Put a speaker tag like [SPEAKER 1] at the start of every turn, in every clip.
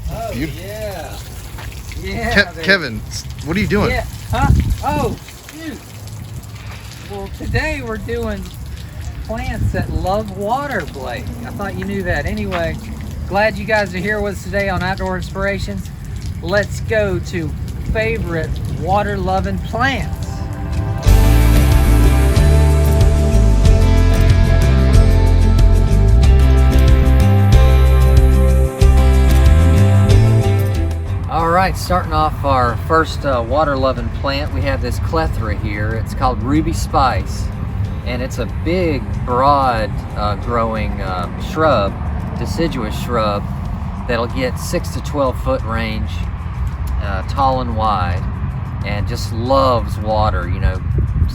[SPEAKER 1] Oh,
[SPEAKER 2] Beautiful.
[SPEAKER 1] yeah. Yeah.
[SPEAKER 2] Kevin, what are you doing?
[SPEAKER 1] Yeah. Huh? Oh, shoot. Well, today we're doing plants that love water, Blake. I thought you knew that. Anyway, glad you guys are here with us today on Outdoor Inspirations. Let's go to favorite water-loving plants. All right, starting off our first water-loving plant, we have this Clethra here. It's called Ruby Spice, and it's a big, broad growing shrub, deciduous shrub, that'll get 6 to 12 foot range, tall and wide, and just loves water, you know.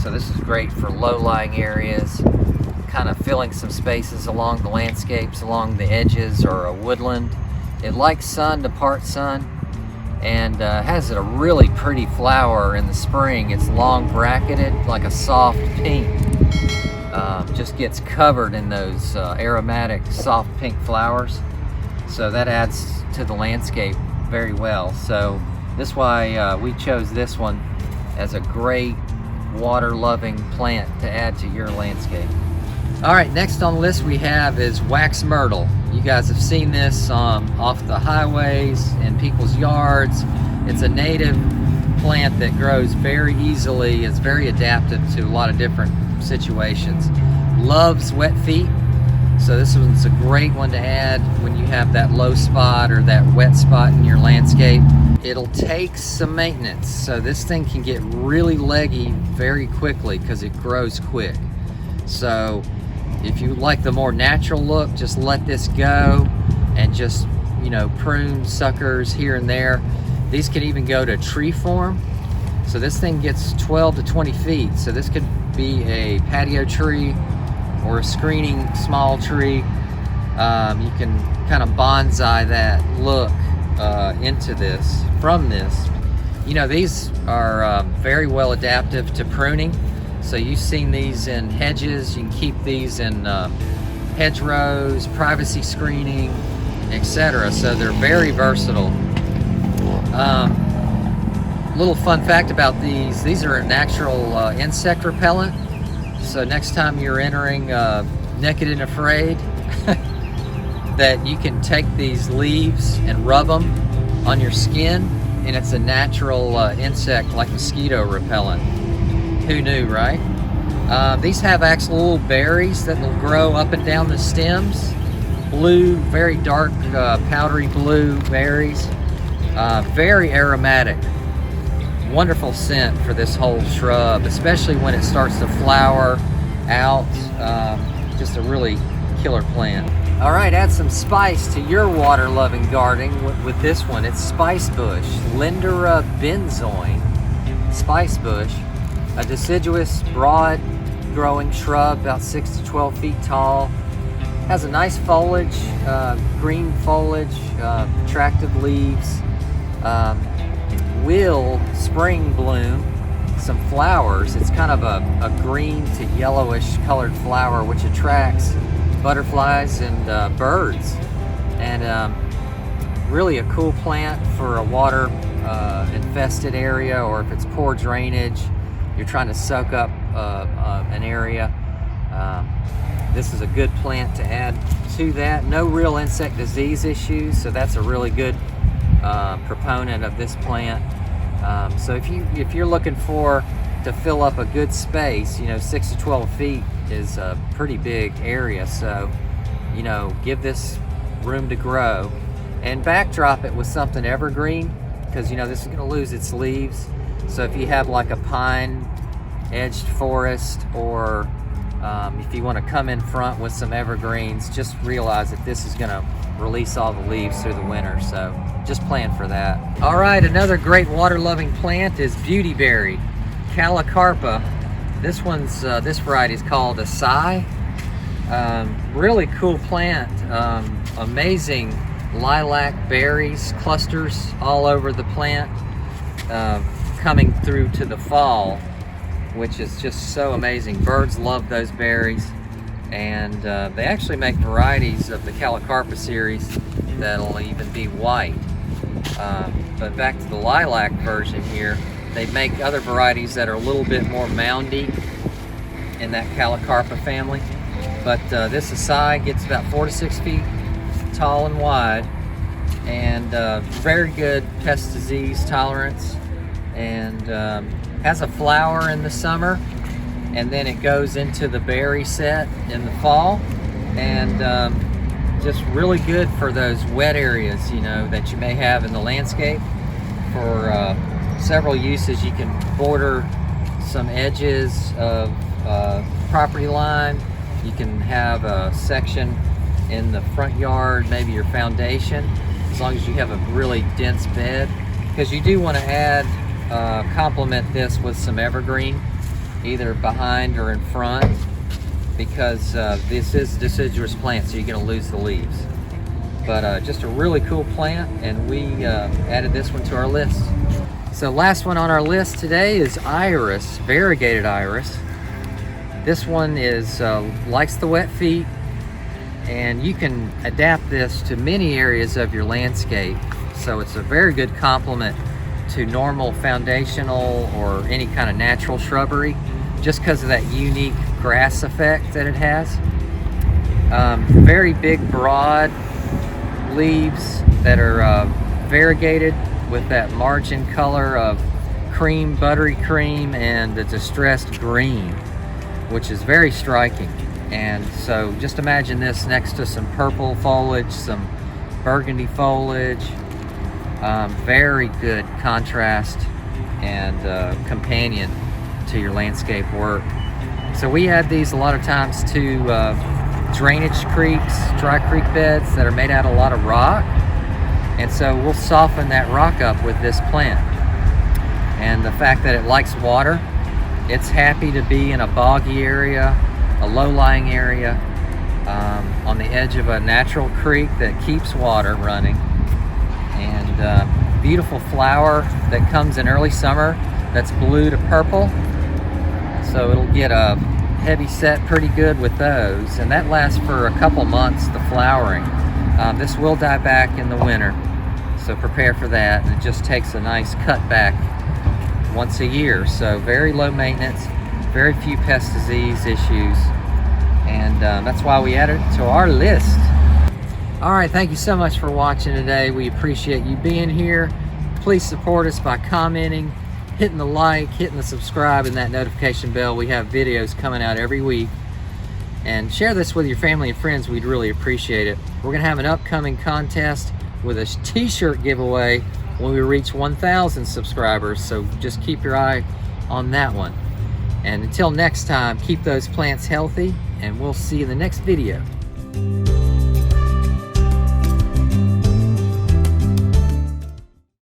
[SPEAKER 1] So this is great for low-lying areas, kind of filling some spaces along the landscapes, along the edges, or a woodland. It likes sun to part sun, and has a really pretty flower in the spring. It's long bracketed, like a soft pink. Just gets covered in those aromatic soft pink flowers. So that adds to the landscape very well. So this is why we chose this one as a great water-loving plant to add to your landscape. All right, next on the list we have is Wax Myrtle. You guys have seen this off the highways in people's yards. It's a native plant that grows very easily. It's very adaptive to a lot of different situations. Loves wet feet, so this one's a great one to add when you have that low spot or that wet spot in your landscape. It'll take some maintenance, so this thing can get really leggy very quickly because it grows quick. So if you like the more natural look, just let this go and just, you know, prune suckers here and there. These can even go to tree form. So this thing gets 12 to 20 feet. So this could be a patio tree or a screening small tree. You can kind of bonsai that look into this, from this. You know, these are very well adaptive to pruning. So you've seen these in hedges. You can keep these in hedgerows, privacy screening, etc. So they're very versatile. Little fun fact about these are a natural insect repellent. So next time you're entering Naked and Afraid, that you can take these leaves and rub them on your skin, and it's a natural insect, like mosquito repellent. Who knew, right? These have actual little berries that will grow up and down the stems. Blue, very dark, powdery blue berries. Very aromatic. Wonderful scent for this whole shrub, especially when it starts to flower out. Just a really killer plant. All right, add some spice to your water-loving gardening with this one. It's spice bush, Lindera benzoin spice bush. A deciduous, broad growing shrub, about 6 to 12 feet tall. Has a nice foliage, green foliage, attractive leaves. Will spring bloom some flowers. It's kind of a green to yellowish colored flower, which attracts butterflies and birds. And really a cool plant for a water infested area, or if it's poor drainage, you're trying to soak up an area. This is a good plant to add to that. No real insect disease issues, so that's a really good proponent of this plant. So if you're looking to fill up a good space, you know, 6 to 12 feet is a pretty big area. So, you know, give this room to grow, and backdrop it with something evergreen, because you know this is going to lose its leaves. So if you have like a pine edged forest, or if you want to come in front with some evergreens, just realize that this is going to release all the leaves through the winter. So just plan for that. All right, another great water-loving plant is Beautyberry, Calicarpa. This variety is called Issai. Really cool plant. Amazing lilac berries, clusters all over the plant, coming through to the fall, which is just so amazing. Birds love those berries, and they actually make varieties of the Calicarpa series that'll even be white. But back to the lilac version here, they make other varieties that are a little bit more moundy in that Calicarpa family. But this Issai gets about 4 to 6 feet tall and wide, and very good pest disease tolerance, and has a flower in the summer, and then it goes into the berry set in the fall, and just really good for those wet areas, you know, that you may have in the landscape. For several uses, you can border some edges of property line. You can have a section in the front yard, maybe your foundation, as long as you have a really dense bed, because you do want to add complement this with some evergreen, either behind or in front, because this is a deciduous plant, so you're going to lose the leaves. But just a really cool plant, and we added this one to our list. So last one on our list today is iris, variegated iris. This one is likes the wet feet, and you can adapt this to many areas of your landscape. So it's a very good complement to normal foundational or any kind of natural shrubbery, just because of that unique grass effect that it has. Very big, broad leaves that are variegated with that margin color of cream, buttery cream, and the distressed green, which is very striking. And so just imagine this next to some purple foliage, some burgundy foliage. Very good contrast and companion to your landscape work. So we add these a lot of times to drainage creeks, dry creek beds that are made out of a lot of rock. And so we'll soften that rock up with this plant. And the fact that it likes water, it's happy to be in a boggy area, a low-lying area, on the edge of a natural creek that keeps water running. And beautiful flower that comes in early summer that's blue to purple. So it'll get a heavy set pretty good with those, and that lasts for a couple months, the flowering. This will die back in the winter, so prepare for that. And it just takes a nice cut back once a year, so very low maintenance, very few pest disease issues, and that's why we added it to our list. All right, thank you so much for watching today. We appreciate you being here. Please support us by commenting, hitting the like, hitting the subscribe, and that notification bell. We have videos coming out every week. And share this with your family and friends. We'd really appreciate it. We're gonna have an upcoming contest with a t-shirt giveaway when we reach 1,000 subscribers, so just keep your eye on that one. And until next time, keep those plants healthy, and we'll see you in the next video.